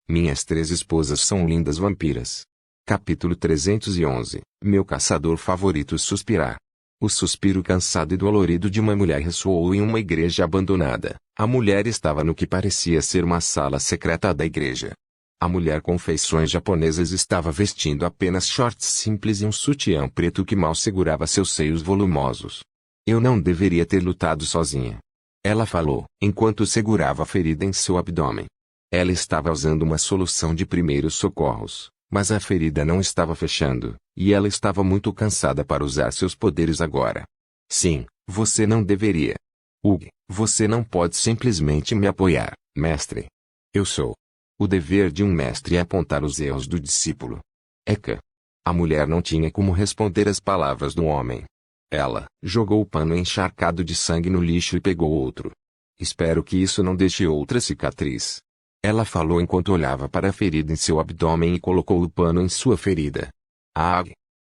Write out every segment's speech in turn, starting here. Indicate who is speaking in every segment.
Speaker 1: Minhas 3 esposas são lindas vampiras. Capítulo 311. Meu caçador favorito suspirar. O suspiro cansado e dolorido de uma mulher ressoou em uma igreja abandonada. A mulher estava no que parecia ser uma sala secreta da igreja. A mulher com feições japonesas estava vestindo apenas shorts simples e um sutiã preto que mal segurava seus seios volumosos. Eu não deveria ter lutado sozinha. Ela falou, enquanto segurava a ferida em seu abdômen. Ela estava usando uma solução de primeiros socorros, mas a ferida não estava fechando, e ela estava muito cansada para usar seus poderes agora. Sim, você não deveria. Hugh, você não pode simplesmente me apoiar, mestre. Eu sou. O dever de um mestre é apontar os erros do discípulo. Eka. A mulher não tinha como responder às palavras do homem. Ela jogou o pano encharcado de sangue no lixo e pegou outro. Espero que isso não deixe outra cicatriz. Ela falou enquanto olhava para a ferida em seu abdômen e colocou o pano em sua ferida. Ah!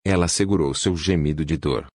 Speaker 1: Ela segurou seu gemido de dor.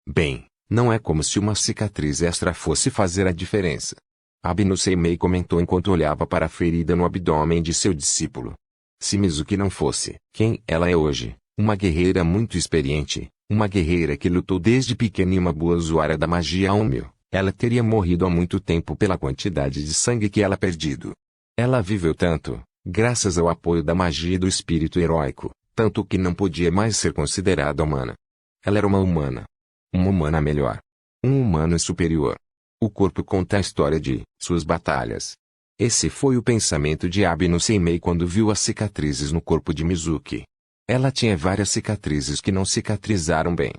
Speaker 1: Bem, não é como se uma cicatriz extra fosse fazer a diferença. Abinu Seimei comentou enquanto olhava para a ferida no abdômen de seu discípulo. Se Mizuki não fosse quem ela é hoje, uma guerreira muito experiente, uma guerreira que lutou desde pequena e uma boa usuária da magia Onmyo, ela teria morrido há muito tempo pela quantidade de sangue que ela perdido. Ela viveu tanto, graças ao apoio da magia e do espírito heróico, tanto que não podia mais ser considerada humana. Ela era uma humana. Uma humana melhor. Um humano superior. O corpo conta a história de suas batalhas. Esse foi o pensamento de Abinu Seimei quando viu as cicatrizes no corpo de Mizuki. Ela tinha várias cicatrizes que não cicatrizaram bem.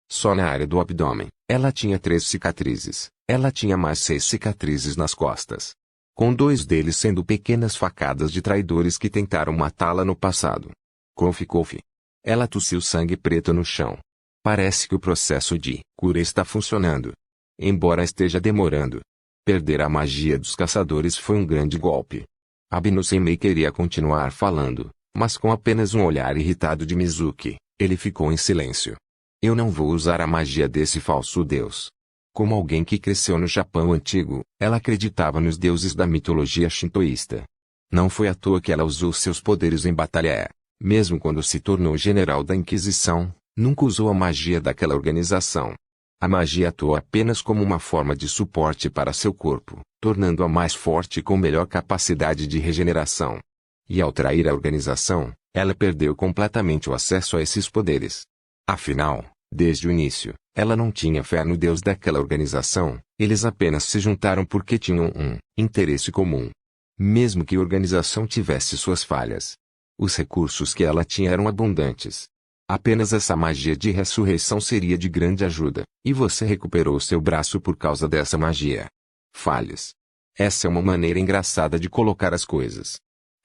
Speaker 1: Só na área do abdômen, ela tinha 3 cicatrizes. Ela tinha mais 6 cicatrizes nas costas. Com 2 deles sendo pequenas facadas de traidores que tentaram matá-la no passado. Kofi. Ela tossiu sangue preto no chão. Parece que o processo de cura está funcionando. Embora esteja demorando. Perder a magia dos caçadores foi um grande golpe. Abinu Seimei queria continuar falando, mas com apenas um olhar irritado de Mizuki, ele ficou em silêncio. Eu não vou usar a magia desse falso deus. Como alguém que cresceu no Japão antigo, ela acreditava nos deuses da mitologia shintoísta. Não foi à toa que ela usou seus poderes em batalha. Mesmo quando se tornou general da Inquisição, nunca usou a magia daquela organização. A magia atuou apenas como uma forma de suporte para seu corpo, tornando-a mais forte e com melhor capacidade de regeneração. E ao trair a organização, ela perdeu completamente o acesso a esses poderes. Afinal, desde o início, ela não tinha fé no deus daquela organização, eles apenas se juntaram porque tinham um interesse comum. Mesmo que a organização tivesse suas falhas, os recursos que ela tinha eram abundantes. Apenas essa magia de ressurreição seria de grande ajuda, e você recuperou seu braço por causa dessa magia. Falhas. Essa é uma maneira engraçada de colocar as coisas.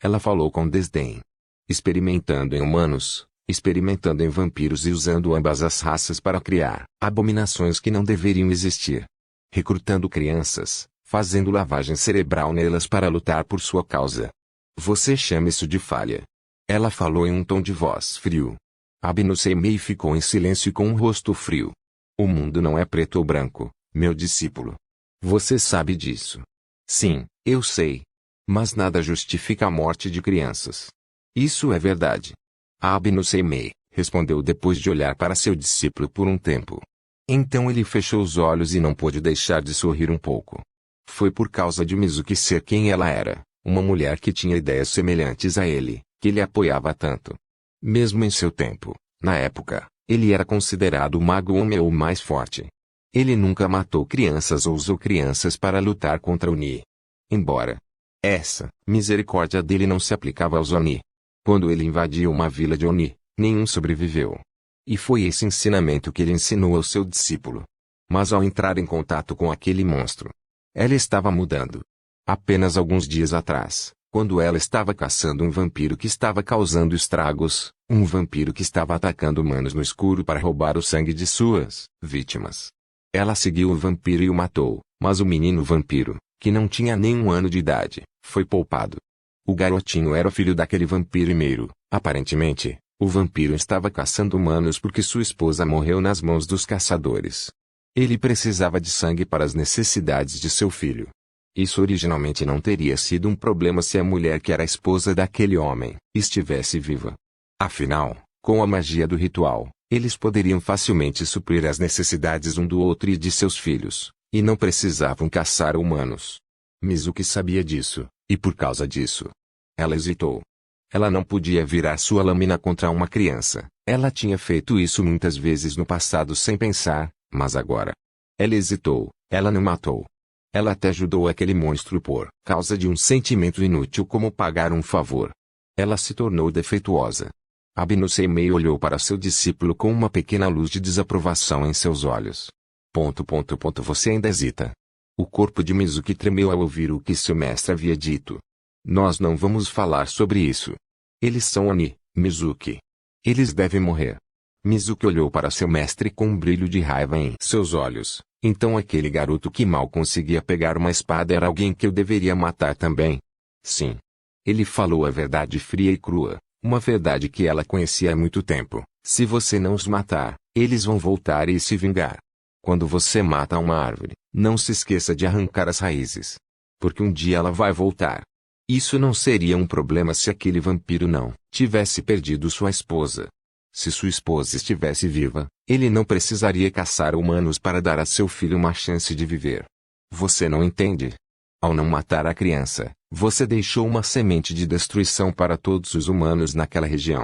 Speaker 1: Ela falou com desdém. Experimentando em humanos, experimentando em vampiros e usando ambas as raças para criar abominações que não deveriam existir. Recrutando crianças, fazendo lavagem cerebral nelas para lutar por sua causa. Você chama isso de falha. Ela falou em um tom de voz frio. Abinu Seimei ficou em silêncio com um rosto frio. O mundo não é preto ou branco, meu discípulo. Você sabe disso. Sim, eu sei. Mas nada justifica a morte de crianças. Isso é verdade. Abinu Seimei respondeu depois de olhar para seu discípulo por um tempo. Então ele fechou os olhos e não pôde deixar de sorrir um pouco. Foi por causa de Mizuki ser quem ela era, uma mulher que tinha ideias semelhantes a ele, que ele apoiava tanto. Mesmo em seu tempo, na época, ele era considerado o mago Onmyo mais forte. Ele nunca matou crianças ou usou crianças para lutar contra Oni. Embora essa misericórdia dele não se aplicava aos Oni. Quando ele invadiu uma vila de Oni, nenhum sobreviveu. E foi esse ensinamento que ele ensinou ao seu discípulo. Mas ao entrar em contato com aquele monstro, ela estava mudando. Apenas alguns dias atrás, quando ela estava caçando um vampiro que estava causando estragos, um vampiro que estava atacando humanos no escuro para roubar o sangue de suas vítimas. Ela seguiu o vampiro e o matou, mas o menino vampiro, que não tinha nem 1 ano de idade, foi poupado. O garotinho era filho daquele vampiro primeiro. Aparentemente, o vampiro estava caçando humanos porque sua esposa morreu nas mãos dos caçadores. Ele precisava de sangue para as necessidades de seu filho. Isso originalmente não teria sido um problema se a mulher que era a esposa daquele homem estivesse viva. Afinal, com a magia do ritual, eles poderiam facilmente suprir as necessidades um do outro e de seus filhos, e não precisavam caçar humanos. Mizuki sabia disso, e por causa disso, ela hesitou. Ela não podia virar sua lâmina contra uma criança. Ela tinha feito isso muitas vezes no passado sem pensar, mas agora. Ela hesitou, ela não matou. Ela até ajudou aquele monstro por causa de um sentimento inútil como pagar um favor. Ela se tornou defeituosa. Abinu Seimei olhou para seu discípulo com uma pequena luz de desaprovação em seus olhos. Você ainda hesita. O corpo de Mizuki tremeu ao ouvir o que seu mestre havia dito. Nós não vamos falar sobre isso. Eles são Oni, Mizuki. Eles devem morrer. Mizuki olhou para seu mestre com um brilho de raiva em seus olhos. Então aquele garoto que mal conseguia pegar uma espada era alguém que eu deveria matar também? Sim. Ele falou a verdade fria e crua, uma verdade que ela conhecia há muito tempo. Se você não os matar, eles vão voltar e se vingar. Quando você mata uma árvore, não se esqueça de arrancar as raízes. Porque um dia ela vai voltar. Isso não seria um problema se aquele vampiro não tivesse perdido sua esposa. Se sua esposa estivesse viva, ele não precisaria caçar humanos para dar a seu filho uma chance de viver. Você não entende? Ao não matar a criança, você deixou uma semente de destruição para todos os humanos naquela região.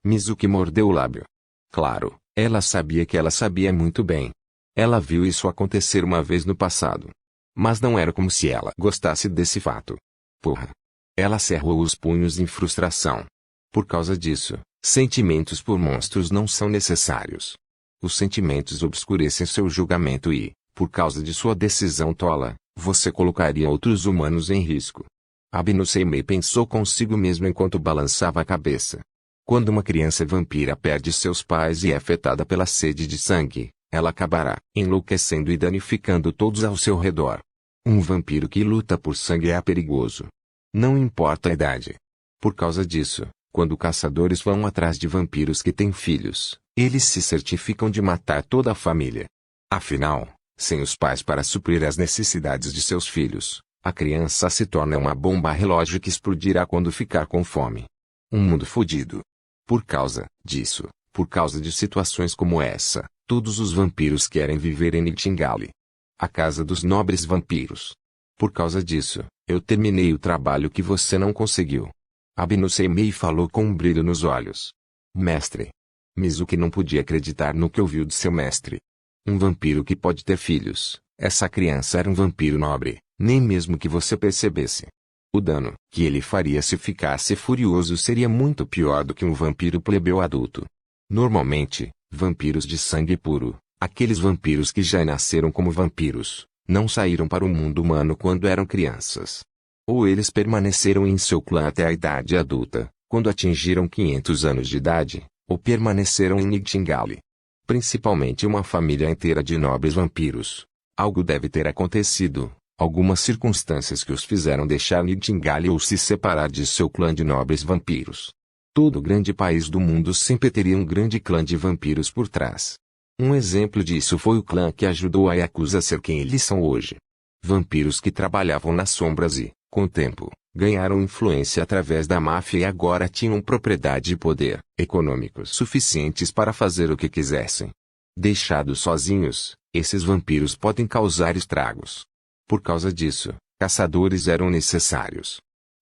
Speaker 1: Mizuki mordeu o lábio. Claro, ela sabia que ela sabia muito bem. Ela viu isso acontecer uma vez no passado. Mas não era como se ela gostasse desse fato. Porra! Ela cerrou os punhos em frustração. Por causa disso, sentimentos por monstros não são necessários. Os sentimentos obscurecem seu julgamento e, por causa de sua decisão tola, você colocaria outros humanos em risco. Abinu Seimei pensou consigo mesmo enquanto balançava a cabeça. Quando uma criança vampira perde seus pais e é afetada pela sede de sangue, ela acabará enlouquecendo e danificando todos ao seu redor. Um vampiro que luta por sangue é perigoso. Não importa a idade. Por causa disso, quando caçadores vão atrás de vampiros que têm filhos, eles se certificam de matar toda a família. Afinal, sem os pais para suprir as necessidades de seus filhos, a criança se torna uma bomba relógio que explodirá quando ficar com fome. Um mundo fodido. Por causa disso, por causa de situações como essa, todos os vampiros querem viver em Nightingale. A casa dos nobres vampiros. Por causa disso, eu terminei o trabalho que você não conseguiu. Abinu Seimei falou com um brilho nos olhos. Mestre. Mizuki não podia acreditar no que ouviu de seu mestre. Um vampiro que pode ter filhos. Essa criança era um vampiro nobre, nem mesmo que você percebesse. O dano que ele faria se ficasse furioso seria muito pior do que um vampiro plebeu adulto. Normalmente, vampiros de sangue puro, aqueles vampiros que já nasceram como vampiros, não saíram para o mundo humano quando eram crianças. Ou eles permaneceram em seu clã até a idade adulta, quando atingiram 500 anos de idade, ou permaneceram em Nightingale. Principalmente uma família inteira de nobres vampiros. Algo deve ter acontecido, algumas circunstâncias que os fizeram deixar Nightingale ou se separar de seu clã de nobres vampiros. Todo grande país do mundo sempre teria um grande clã de vampiros por trás. Um exemplo disso foi o clã que ajudou a Yakuza a ser quem eles são hoje. Vampiros que trabalhavam nas sombras e, com o tempo, ganharam influência através da máfia e agora tinham propriedade e poder econômicos suficientes para fazer o que quisessem. Deixados sozinhos, esses vampiros podem causar estragos. Por causa disso, caçadores eram necessários.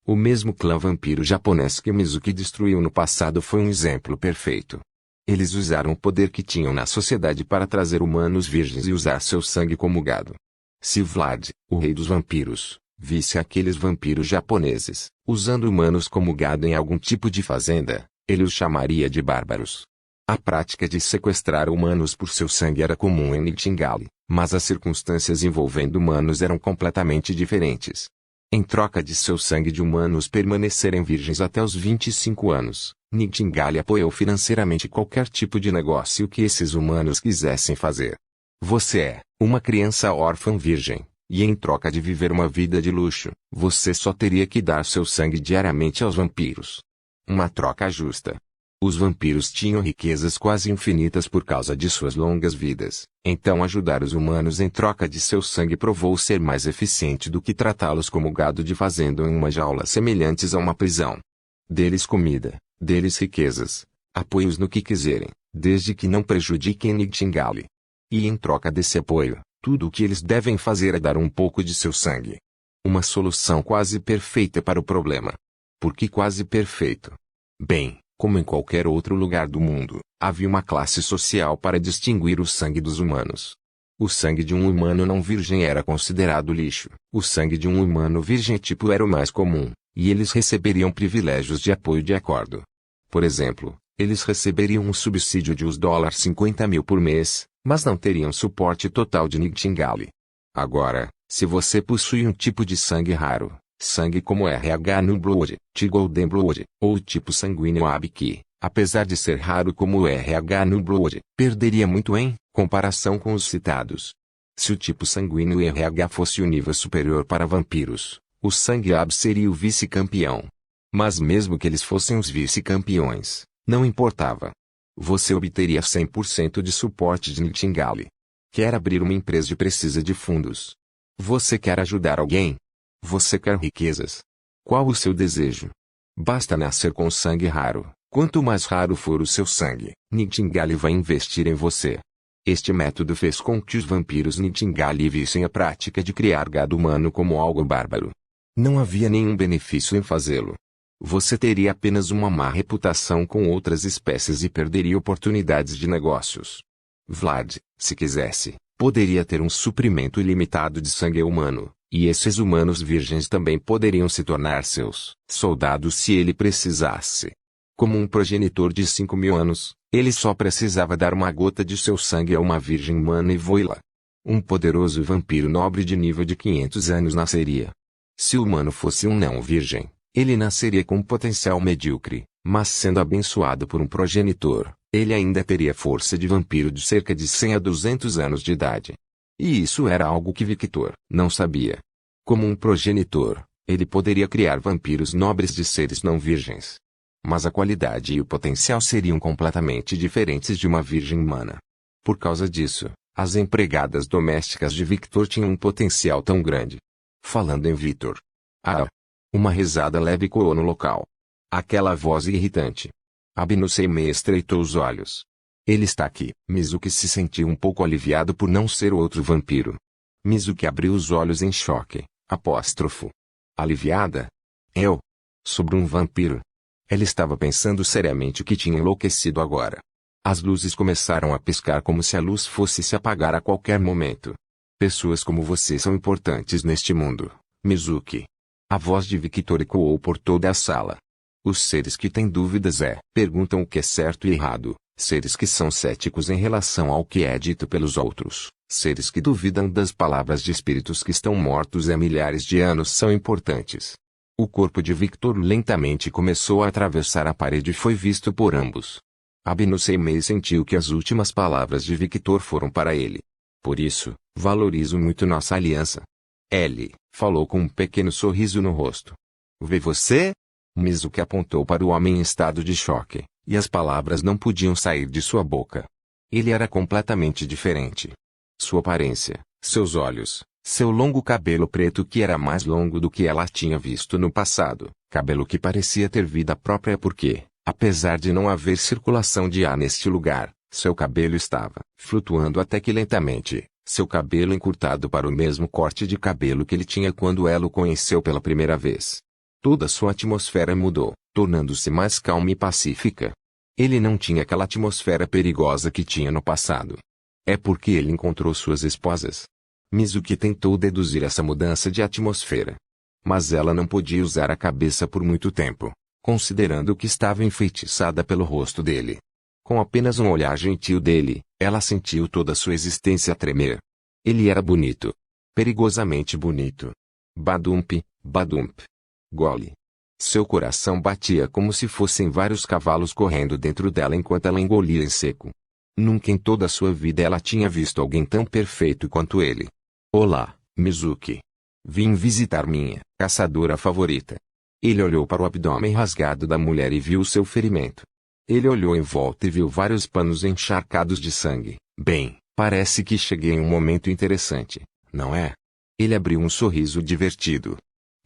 Speaker 1: O mesmo clã vampiro japonês que Mizuki destruiu no passado foi um exemplo perfeito. Eles usaram o poder que tinham na sociedade para trazer humanos virgens e usar seu sangue como gado. Se Vlad, o rei dos vampiros, visse aqueles vampiros japoneses, usando humanos como gado em algum tipo de fazenda, ele os chamaria de bárbaros. A prática de sequestrar humanos por seu sangue era comum em Nightingale, mas as circunstâncias envolvendo humanos eram completamente diferentes. Em troca de seu sangue de humanos permanecerem virgens até os 25 anos, Nightingale apoiou financeiramente qualquer tipo de negócio que esses humanos quisessem fazer. Você é uma criança órfã virgem, e em troca de viver uma vida de luxo, você só teria que dar seu sangue diariamente aos vampiros. Uma troca justa. Os vampiros tinham riquezas quase infinitas por causa de suas longas vidas, então ajudar os humanos em troca de seu sangue provou ser mais eficiente do que tratá-los como gado de fazenda em uma jaula semelhantes a uma prisão. Dê-lhes comida, dê-lhes riquezas, apoie-os no que quiserem, desde que não prejudiquem Nightingale. E em troca desse apoio, tudo o que eles devem fazer é dar um pouco de seu sangue. Uma solução quase perfeita para o problema. Por que quase perfeito? Bem, como em qualquer outro lugar do mundo, havia uma classe social para distinguir o sangue dos humanos. O sangue de um humano não virgem era considerado lixo. O sangue de um humano virgem tipo era o mais comum, e eles receberiam privilégios de apoio de acordo. Por exemplo, eles receberiam um subsídio de $50.000 por mês, mas não teriam suporte total de Nightingale. Agora, se você possui um tipo de sangue raro, sangue como RH no Blood, T Golden Blood, ou tipo sanguíneo AB que, apesar de ser raro como o RH no Blood, perderia muito em comparação com os citados. Se o tipo sanguíneo RH fosse o nível superior para vampiros, o sangue AB seria o vice-campeão. Mas mesmo que eles fossem os vice-campeões, não importava. Você obteria 100% de suporte de Nightingale. Quer abrir uma empresa e precisa de fundos. Você quer ajudar alguém? Você quer riquezas? Qual o seu desejo? Basta nascer com sangue raro. Quanto mais raro for o seu sangue, Nightingale vai investir em você. Este método fez com que os vampiros Nightingale vissem a prática de criar gado humano como algo bárbaro. Não havia nenhum benefício em fazê-lo. Você teria apenas uma má reputação com outras espécies e perderia oportunidades de negócios. Vlad, se quisesse, poderia ter um suprimento ilimitado de sangue humano, e esses humanos virgens também poderiam se tornar seus soldados se ele precisasse. Como um progenitor de 5.000 anos, ele só precisava dar uma gota de seu sangue a uma virgem humana e voá-la. Um poderoso vampiro nobre de nível de 500 anos nasceria. Se o humano fosse um não-virgem, ele nasceria com um potencial medíocre, mas sendo abençoado por um progenitor, ele ainda teria força de vampiro de cerca de 100 a 200 anos de idade. E isso era algo que Victor não sabia. Como um progenitor, ele poderia criar vampiros nobres de seres não virgens. Mas a qualidade e o potencial seriam completamente diferentes de uma virgem humana. Por causa disso, as empregadas domésticas de Victor tinham um potencial tão grande. Falando em Victor. Ah! Uma risada leve ecoou no local. Aquela voz irritante. Abinu-Seimei estreitou os olhos. Ele está aqui. Mizuki se sentiu um pouco aliviado por não ser outro vampiro. Mizuki abriu os olhos em choque. Apóstrofo. Aliviada? Eu? Sobre um vampiro? Ela estava pensando seriamente que tinha enlouquecido agora. As luzes começaram a piscar como se a luz fosse se apagar a qualquer momento. Pessoas como você são importantes neste mundo, Mizuki. A voz de Victor ecoou por toda a sala. Os seres que têm dúvidas perguntam o que é certo e errado, seres que são céticos em relação ao que é dito pelos outros, seres que duvidam das palavras de espíritos que estão mortos há milhares de anos são importantes. O corpo de Victor lentamente começou a atravessar a parede e foi visto por ambos. Abinu-Seimei sentiu que as últimas palavras de Victor foram para ele. Por isso, valorizo muito nossa aliança. Ele falou com um pequeno sorriso no rosto. Vê você? Mizuki apontou para o homem em estado de choque, e as palavras não podiam sair de sua boca. Ele era completamente diferente. Sua aparência, seus olhos, seu longo cabelo preto que era mais longo do que ela tinha visto no passado, cabelo que parecia ter vida própria porque, apesar de não haver circulação de ar neste lugar, seu cabelo estava flutuando até que lentamente, seu cabelo encurtado para o mesmo corte de cabelo que ele tinha quando ela o conheceu pela primeira vez. Toda sua atmosfera mudou, tornando-se mais calma e pacífica. Ele não tinha aquela atmosfera perigosa que tinha no passado. É porque ele encontrou suas esposas. Mizuki tentou deduzir essa mudança de atmosfera. Mas ela não podia usar a cabeça por muito tempo, considerando que estava enfeitiçada pelo rosto dele. Com apenas um olhar gentil dele, ela sentiu toda sua existência tremer. Ele era bonito. Perigosamente bonito. Badump, badump. Gole. Seu coração batia como se fossem vários cavalos correndo dentro dela enquanto ela engolia em seco. Nunca em toda a sua vida ela tinha visto alguém tão perfeito quanto ele. Olá, Mizuki. Vim visitar minha caçadora favorita. Ele olhou para o abdômen rasgado da mulher e viu seu ferimento. Ele olhou em volta e viu vários panos encharcados de sangue. Bem, parece que cheguei em um momento interessante, não é? Ele abriu um sorriso divertido.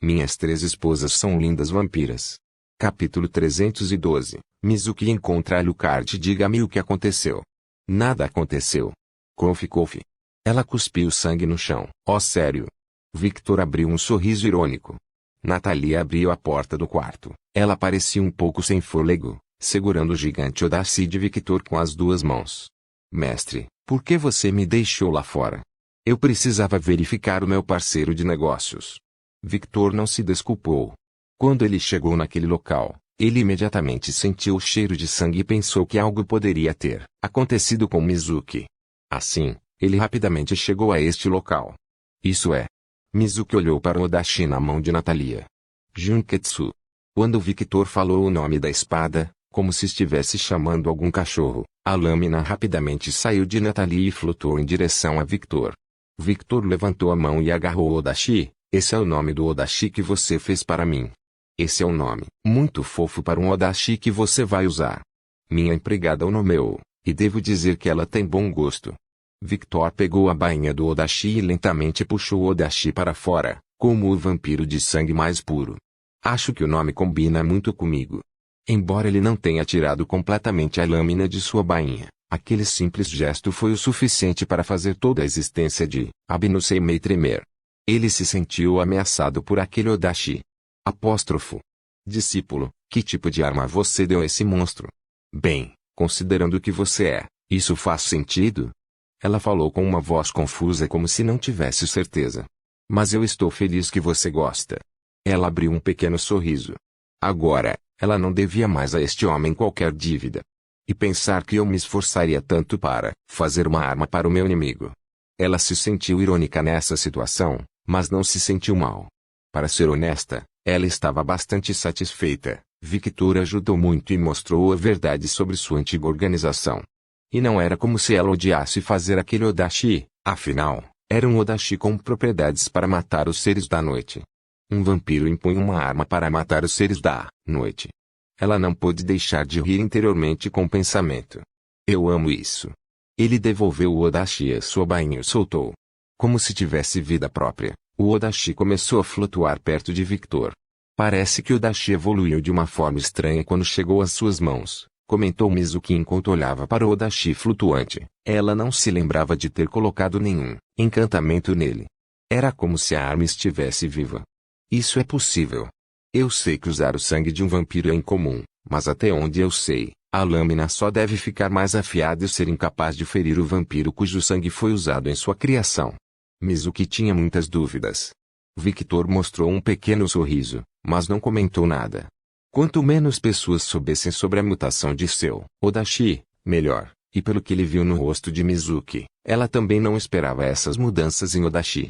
Speaker 1: Minhas 3 esposas são lindas vampiras. Capítulo 312. Mizuki encontra Alucard. Diga-me o que aconteceu. Nada aconteceu. Kofi. Ela cuspiu sangue no chão. Oh, sério? Victor abriu um sorriso irônico. Natalia abriu a porta do quarto. Ela parecia um pouco sem fôlego, segurando o gigante Odashi de Victor com as 2 mãos. Mestre, por que você me deixou lá fora? Eu precisava verificar o meu parceiro de negócios. Victor não se desculpou. Quando ele chegou naquele local, ele imediatamente sentiu o cheiro de sangue e pensou que algo poderia ter acontecido com Mizuki. Assim, ele rapidamente chegou a este local. Isso é. Mizuki olhou para o Odashi na mão de Natalia. Junketsu. Quando Victor falou o nome da espada, como se estivesse chamando algum cachorro, a lâmina rapidamente saiu de Natalia e flutuou em direção a Victor. Victor levantou a mão e agarrou o Odashi. Esse é o nome do Odashi que você fez para mim. Esse é um nome muito fofo para um Odashi que você vai usar. Minha empregada o nomeou, e devo dizer que ela tem bom gosto. Victor pegou a bainha do Odashi e lentamente puxou o Odashi para fora, como o vampiro de sangue mais puro. Acho que o nome combina muito comigo. Embora ele não tenha tirado completamente a lâmina de sua bainha, aquele simples gesto foi o suficiente para fazer toda a existência de Abnuseimei tremer. Ele se sentiu ameaçado por aquele Odashi. Apóstrofo. Discípulo, que tipo de arma você deu a esse monstro? Bem, considerando o que você é, isso faz sentido? Ela falou com uma voz confusa como se não tivesse certeza. Mas eu estou feliz que você gosta. Ela abriu um pequeno sorriso. Agora, ela não devia mais a este homem qualquer dívida. E pensar que eu me esforçaria tanto para fazer uma arma para o meu inimigo. Ela se sentiu irônica nessa situação, mas não se sentiu mal. Para ser honesta, ela estava bastante satisfeita. Victor ajudou muito e mostrou a verdade sobre sua antiga organização. E não era como se ela odiasse fazer aquele Odashi, afinal, era um Odashi com propriedades para matar os seres da noite. Um vampiro impunha uma arma para matar os seres da noite. Ela não pôde deixar de rir interiormente com o pensamento. Eu amo isso. Ele devolveu o Odashi a sua bainha e soltou. Como se tivesse vida própria, o Odashi começou a flutuar perto de Victor. Parece que o Odashi evoluiu de uma forma estranha quando chegou às suas mãos, comentou Mizuki enquanto olhava para o Odashi flutuante. Ela não se lembrava de ter colocado nenhum encantamento nele. Era como se a arma estivesse viva. Isso é possível. Eu sei que usar o sangue de um vampiro é incomum, mas até onde eu sei, a lâmina só deve ficar mais afiada e ser incapaz de ferir o vampiro cujo sangue foi usado em sua criação. Mizuki tinha muitas dúvidas. Victor mostrou um pequeno sorriso, mas não comentou nada. Quanto menos pessoas soubessem sobre a mutação de seu Odashi, melhor, e pelo que ele viu no rosto de Mizuki, ela também não esperava essas mudanças em Odashi.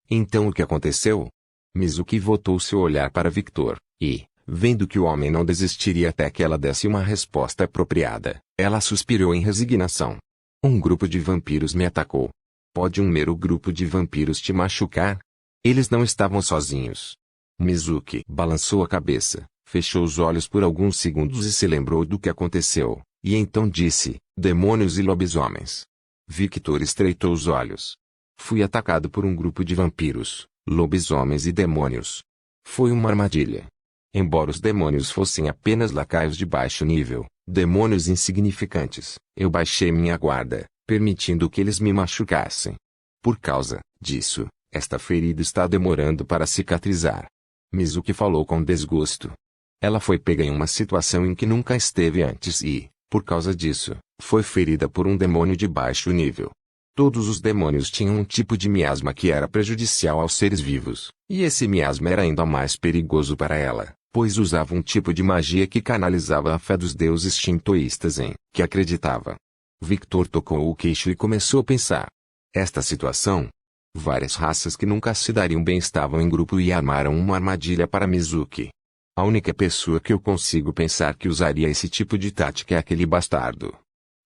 Speaker 1: Então o que aconteceu? Mizuki voltou seu olhar para Victor, e, vendo que o homem não desistiria até que ela desse uma resposta apropriada, ela suspirou em resignação. Um grupo de vampiros me atacou. Pode um mero grupo de vampiros te machucar? Eles não estavam sozinhos. Mizuki balançou a cabeça, fechou os olhos por alguns segundos e se lembrou do que aconteceu, e então disse, demônios e lobisomens. Victor estreitou os olhos. Fui atacado por um grupo de vampiros, lobisomens e demônios. Foi uma armadilha. Embora os demônios fossem apenas lacaios de baixo nível, demônios insignificantes, eu baixei minha guarda, permitindo que eles me machucassem. Por causa disso, esta ferida está demorando para cicatrizar. Mizuki falou com desgosto. Ela foi pega em uma situação em que nunca esteve antes e, por causa disso, foi ferida por um demônio de baixo nível. Todos os demônios tinham um tipo de miasma que era prejudicial aos seres vivos, e esse miasma era ainda mais perigoso para ela, pois usava um tipo de magia que canalizava a fé dos deuses shintoístas em que acreditava. Victor tocou o queixo e começou a pensar. Esta situação? Várias raças que nunca se dariam bem estavam em grupo e armaram uma armadilha para Mizuki. A única pessoa que eu consigo pensar que usaria esse tipo de tática é aquele bastardo.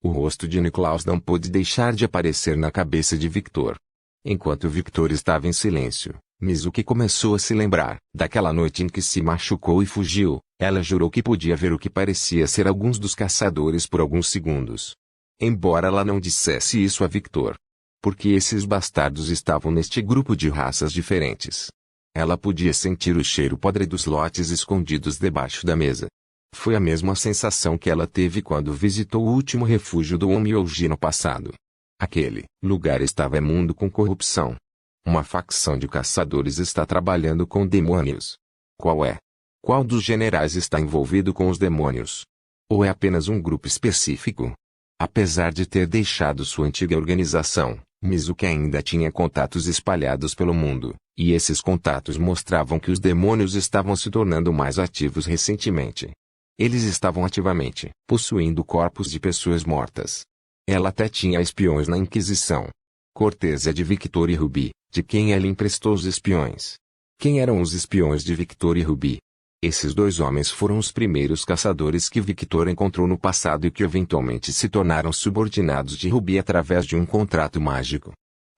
Speaker 1: O rosto de Niklaus não pôde deixar de aparecer na cabeça de Victor. Enquanto Victor estava em silêncio, Mizuki começou a se lembrar daquela noite em que se machucou e fugiu. Ela jurou que podia ver o que parecia ser alguns dos caçadores por alguns segundos. Embora ela não dissesse isso a Victor. Porque esses bastardos estavam neste grupo de raças diferentes. Ela podia sentir o cheiro podre dos lotes escondidos debaixo da mesa. Foi a mesma sensação que ela teve quando visitou o último refúgio do Onmyoji no passado. Aquele lugar estava imundo com corrupção. Uma facção de caçadores está trabalhando com demônios. Qual é? Qual dos generais está envolvido com os demônios? Ou é apenas um grupo específico? Apesar de ter deixado sua antiga organização, Mizuki ainda tinha contatos espalhados pelo mundo, e esses contatos mostravam que os demônios estavam se tornando mais ativos recentemente. Eles estavam ativamente possuindo corpos de pessoas mortas. Ela até tinha espiões na Inquisição. Cortesia de Victor e Ruby, de quem ela emprestou os espiões. Quem eram os espiões de Victor e Ruby? Esses dois homens foram os primeiros caçadores que Victor encontrou no passado e que eventualmente se tornaram subordinados de Ruby através de um contrato mágico.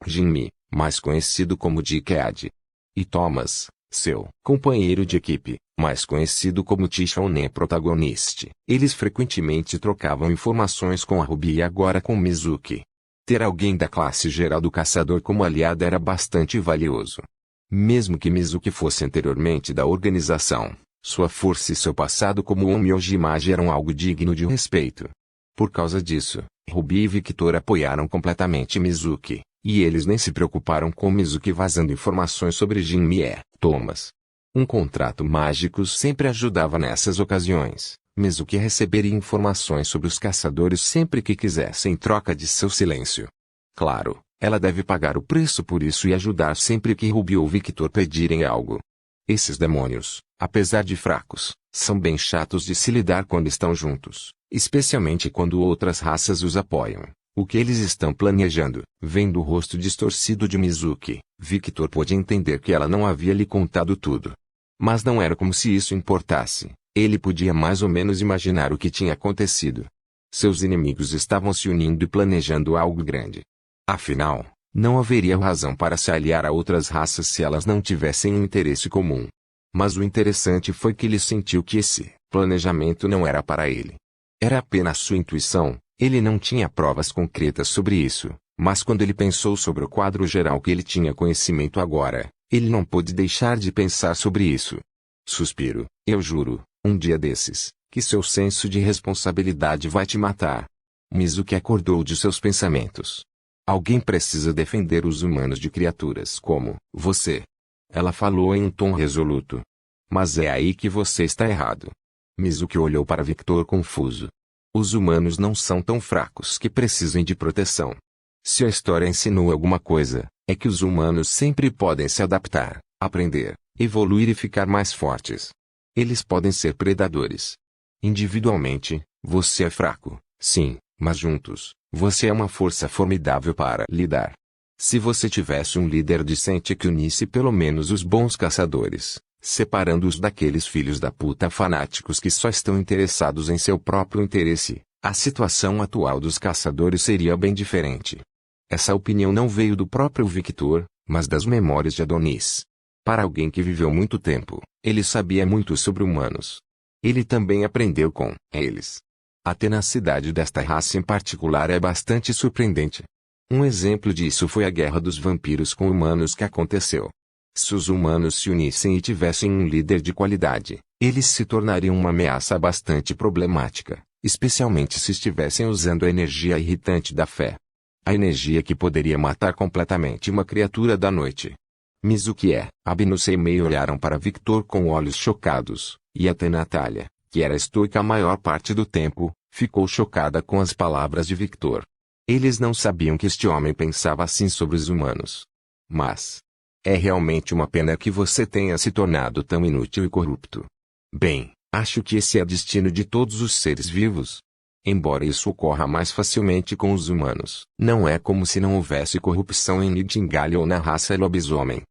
Speaker 1: Jinmi, mais conhecido como Dickhead. E Thomas, seu companheiro de equipe, mais conhecido como Tishonen Protagonist. Eles frequentemente trocavam informações com a Ruby e agora com Mizuki. Ter alguém da classe geral do caçador como aliado era bastante valioso. Mesmo que Mizuki fosse anteriormente da organização, sua força e seu passado como Onmyoji Magi eram algo digno de respeito. Por causa disso, Ruby e Victor apoiaram completamente Mizuki, e eles nem se preocuparam com Mizuki vazando informações sobre Jinmi e Thomas. Um contrato mágico sempre ajudava nessas ocasiões. Mizuki receberia informações sobre os caçadores sempre que quisesse em troca de seu silêncio. Claro, ela deve pagar o preço por isso e ajudar sempre que Ruby ou Victor pedirem algo. Esses demônios, apesar de fracos, são bem chatos de se lidar quando estão juntos, especialmente quando outras raças os apoiam. O que eles estão planejando? Vendo o rosto distorcido de Mizuki, Victor pôde entender que ela não havia lhe contado tudo. Mas não era como se isso importasse. Ele podia mais ou menos imaginar o que tinha acontecido. Seus inimigos estavam se unindo e planejando algo grande. Afinal, não haveria razão para se aliar a outras raças se elas não tivessem um interesse comum. Mas o interessante foi que ele sentiu que esse planejamento não era para ele. Era apenas sua intuição, ele não tinha provas concretas sobre isso, mas quando ele pensou sobre o quadro geral que ele tinha conhecimento agora, ele não pôde deixar de pensar sobre isso. Suspiro, eu juro, um dia desses, que seu senso de responsabilidade vai te matar. Mizuki acordou de seus pensamentos. Alguém precisa defender os humanos de criaturas como você. Ela falou em um tom resoluto. Mas é aí que você está errado. Mizuki olhou para Victor confuso. Os humanos não são tão fracos que precisem de proteção. Se a história ensinou alguma coisa, é que os humanos sempre podem se adaptar, aprender, evoluir e ficar mais fortes. Eles podem ser predadores. Individualmente, você é fraco, sim, mas juntos, você é uma força formidável para lidar. Se você tivesse um líder decente que unisse pelo menos os bons caçadores, separando-os daqueles filhos da puta fanáticos que só estão interessados em seu próprio interesse, a situação atual dos caçadores seria bem diferente. Essa opinião não veio do próprio Victor, mas das memórias de Adonis. Para alguém que viveu muito tempo, ele sabia muito sobre humanos. Ele também aprendeu com eles. A tenacidade desta raça em particular é bastante surpreendente. Um exemplo disso foi a guerra dos vampiros com humanos que aconteceu. Se os humanos se unissem e tivessem um líder de qualidade, eles se tornariam uma ameaça bastante problemática, especialmente se estivessem usando a energia irritante da fé. A energia que poderia matar completamente uma criatura da noite. Mizuki e Abinus Seimei olharam para Victor com olhos chocados, e até Natália, que era estoica a maior parte do tempo, ficou chocada com as palavras de Victor. Eles não sabiam que este homem pensava assim sobre os humanos. Mas é realmente uma pena que você tenha se tornado tão inútil e corrupto. Bem, acho que esse é o destino de todos os seres vivos. Embora isso ocorra mais facilmente com os humanos, não é como se não houvesse corrupção em Nightingale ou na raça lobisomem.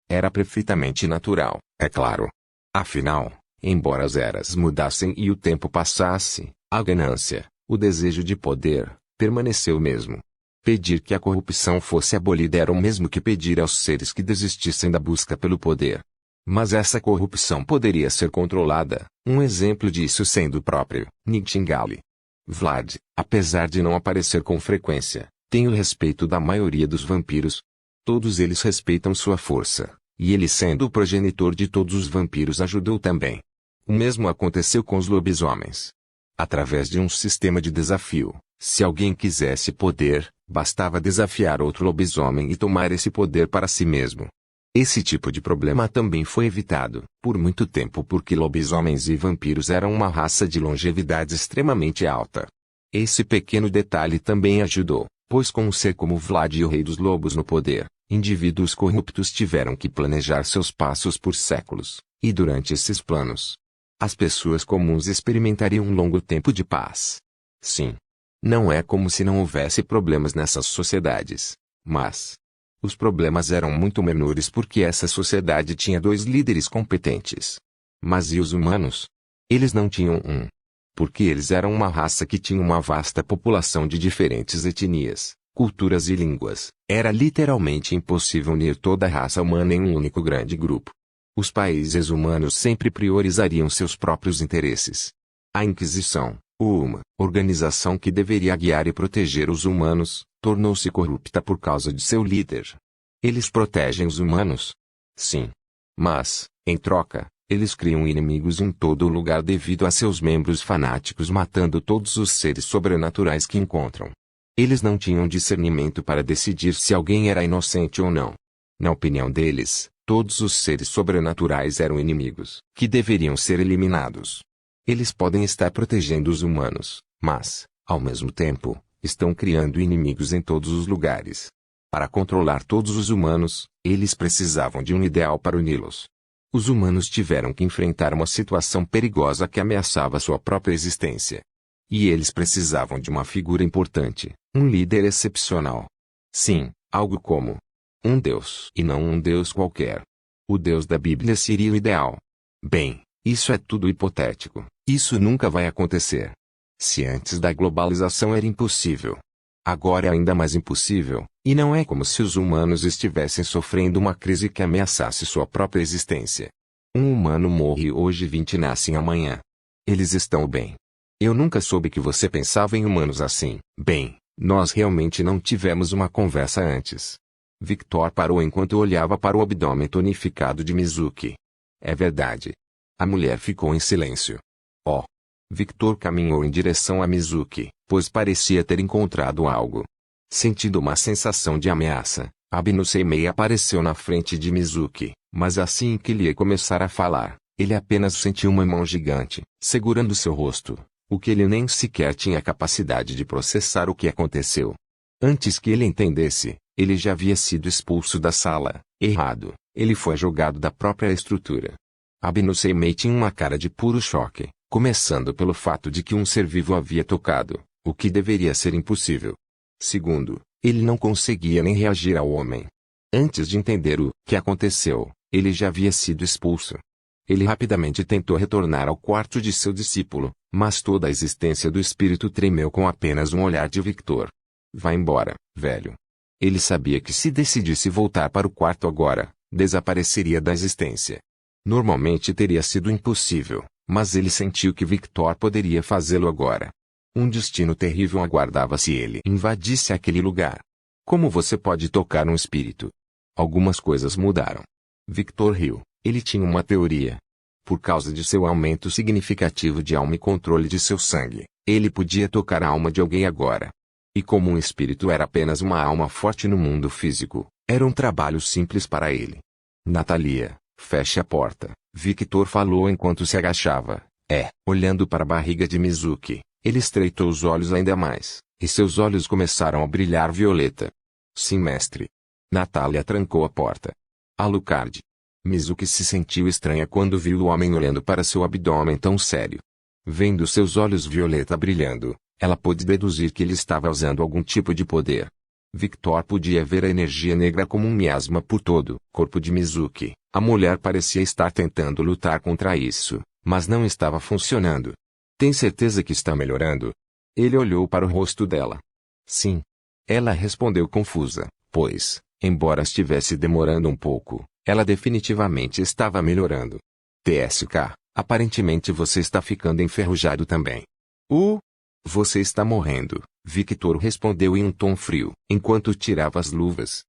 Speaker 1: Era perfeitamente natural, é claro. Afinal, embora as eras mudassem e o tempo passasse, a ganância, o desejo de poder, permaneceu o mesmo. Pedir que a corrupção fosse abolida era o mesmo que pedir aos seres que desistissem da busca pelo poder. Mas essa corrupção poderia ser controlada, um exemplo disso sendo o próprio Nightingale. Vlad, apesar de não aparecer com frequência, tem o respeito da maioria dos vampiros. Todos eles respeitam sua força, e ele, sendo o progenitor de todos os vampiros, ajudou também. O mesmo aconteceu com os lobisomens. Através de um sistema de desafio, se alguém quisesse poder, bastava desafiar outro lobisomem e tomar esse poder para si mesmo. Esse tipo de problema também foi evitado, por muito tempo, porque lobisomens e vampiros eram uma raça de longevidade extremamente alta. Esse pequeno detalhe também ajudou, pois com um ser como Vlad e o Rei dos Lobos no poder, indivíduos corruptos tiveram que planejar seus passos por séculos, e durante esses planos, as pessoas comuns experimentariam um longo tempo de paz. Sim. Não é como se não houvesse problemas nessas sociedades, mas os problemas eram muito menores porque essa sociedade tinha 2 líderes competentes. Mas e os humanos? Eles não tinham um. Porque eles eram uma raça que tinha uma vasta população de diferentes etnias, culturas e línguas. Era literalmente impossível unir toda a raça humana em um único grande grupo. Os países humanos sempre priorizariam seus próprios interesses. A Inquisição, uma organização que deveria guiar e proteger os humanos, tornou-se corrupta por causa de seu líder. Eles protegem os humanos? Sim. Mas, em troca, eles criam inimigos em todo lugar devido a seus membros fanáticos matando todos os seres sobrenaturais que encontram. Eles não tinham discernimento para decidir se alguém era inocente ou não. Na opinião deles, todos os seres sobrenaturais eram inimigos, que deveriam ser eliminados. Eles podem estar protegendo os humanos, mas, ao mesmo tempo, estão criando inimigos em todos os lugares. Para controlar todos os humanos, eles precisavam de um ideal para uni-los. Os humanos tiveram que enfrentar uma situação perigosa que ameaçava sua própria existência. E eles precisavam de uma figura importante, um líder excepcional. Sim, algo como um Deus. E não um Deus qualquer. O Deus da Bíblia seria o ideal. Bem, isso é tudo hipotético. Isso nunca vai acontecer. Se antes da globalização era impossível, agora é ainda mais impossível, e não é como se os humanos estivessem sofrendo uma crise que ameaçasse sua própria existência. Um humano morre hoje e 20 nascem amanhã. Eles estão bem. Eu nunca soube que você pensava em humanos assim. Bem, nós realmente não tivemos uma conversa antes. Victor parou enquanto olhava para o abdômen tonificado de Mizuki. É verdade. A mulher ficou em silêncio. Oh. Victor caminhou em direção a Mizuki, pois parecia ter encontrado algo. Sentindo uma sensação de ameaça, Abino Seimei apareceu na frente de Mizuki, mas assim que ele ia começar a falar, ele apenas sentiu uma mão gigante, segurando seu rosto, o que ele nem sequer tinha capacidade de processar o que aconteceu. Antes que ele entendesse, ele já havia sido expulso da sala. Errado, ele foi jogado da própria estrutura. Abino Seimei tinha uma cara de puro choque, começando pelo fato de que um ser vivo havia tocado, o que deveria ser impossível. Segundo, ele não conseguia nem reagir ao homem. Antes de entender o que aconteceu, ele já havia sido expulso. Ele rapidamente tentou retornar ao quarto de seu discípulo, mas toda a existência do espírito tremeu com apenas um olhar de Victor. Vá embora, velho. Ele sabia que se decidisse voltar para o quarto agora, desapareceria da existência. Normalmente teria sido impossível, mas ele sentiu que Victor poderia fazê-lo agora. Um destino terrível aguardava se ele invadisse aquele lugar. Como você pode tocar um espírito? Algumas coisas mudaram. Victor riu. Ele tinha uma teoria. Por causa de seu aumento significativo de alma e controle de seu sangue, ele podia tocar a alma de alguém agora. E como um espírito era apenas uma alma forte no mundo físico, era um trabalho simples para ele. Natalia, feche a porta, Victor falou enquanto se agachava. Olhando para a barriga de Mizuki, ele estreitou os olhos ainda mais, e seus olhos começaram a brilhar violeta. Sim, mestre. Natalia trancou a porta. Alucard. Mizuki se sentiu estranha quando viu o homem olhando para seu abdômen tão sério. Vendo seus olhos violeta brilhando, ela pôde deduzir que ele estava usando algum tipo de poder. Victor podia ver a energia negra como um miasma por todo o corpo de Mizuki. A mulher parecia estar tentando lutar contra isso, mas não estava funcionando. Tem certeza que está melhorando? Ele olhou para o rosto dela. Sim. Ela respondeu confusa, pois, embora estivesse demorando um pouco, ela definitivamente estava melhorando. TSK, aparentemente você está ficando enferrujado também. Você está morrendo, Victor respondeu em um tom frio, enquanto tirava as luvas.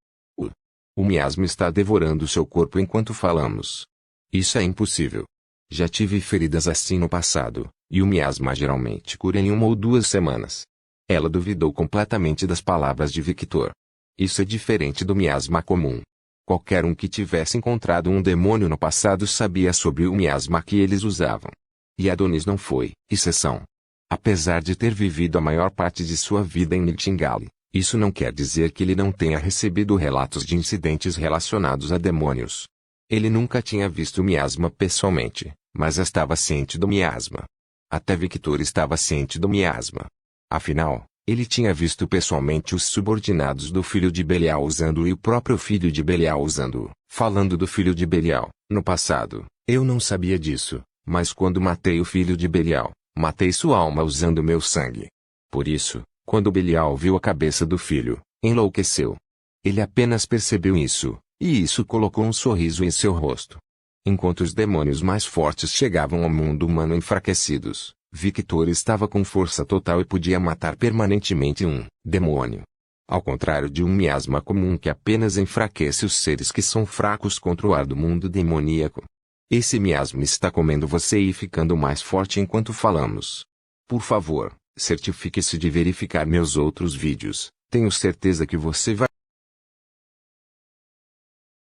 Speaker 1: O miasma está devorando seu corpo enquanto falamos. Isso é impossível. Já tive feridas assim no passado, e o miasma geralmente cura em 1 ou 2 semanas. Ela duvidou completamente das palavras de Victor. Isso é diferente do miasma comum. Qualquer um que tivesse encontrado um demônio no passado sabia sobre o miasma que eles usavam. E Adonis não foi exceção. Apesar de ter vivido a maior parte de sua vida em Nightingale, isso não quer dizer que ele não tenha recebido relatos de incidentes relacionados a demônios. Ele nunca tinha visto o miasma pessoalmente, mas estava ciente do miasma. Até Victor estava ciente do miasma. Afinal, ele tinha visto pessoalmente os subordinados do filho de Belial usando-o e o próprio filho de Belial usando-o. Falando do filho de Belial, no passado, eu não sabia disso, mas quando matei o filho de Belial, matei sua alma usando meu sangue. Por isso, quando Belial viu a cabeça do filho, enlouqueceu. Ele apenas percebeu isso, e isso colocou um sorriso em seu rosto. Enquanto os demônios mais fortes chegavam ao mundo humano enfraquecidos, Victor estava com força total e podia matar permanentemente um demônio. Ao contrário de um miasma comum que apenas enfraquece os seres que são fracos contra o ar do mundo demoníaco. Esse miasma está comendo você e ficando mais forte enquanto falamos. Por favor, certifique-se de verificar meus outros vídeos. Tenho certeza que você vai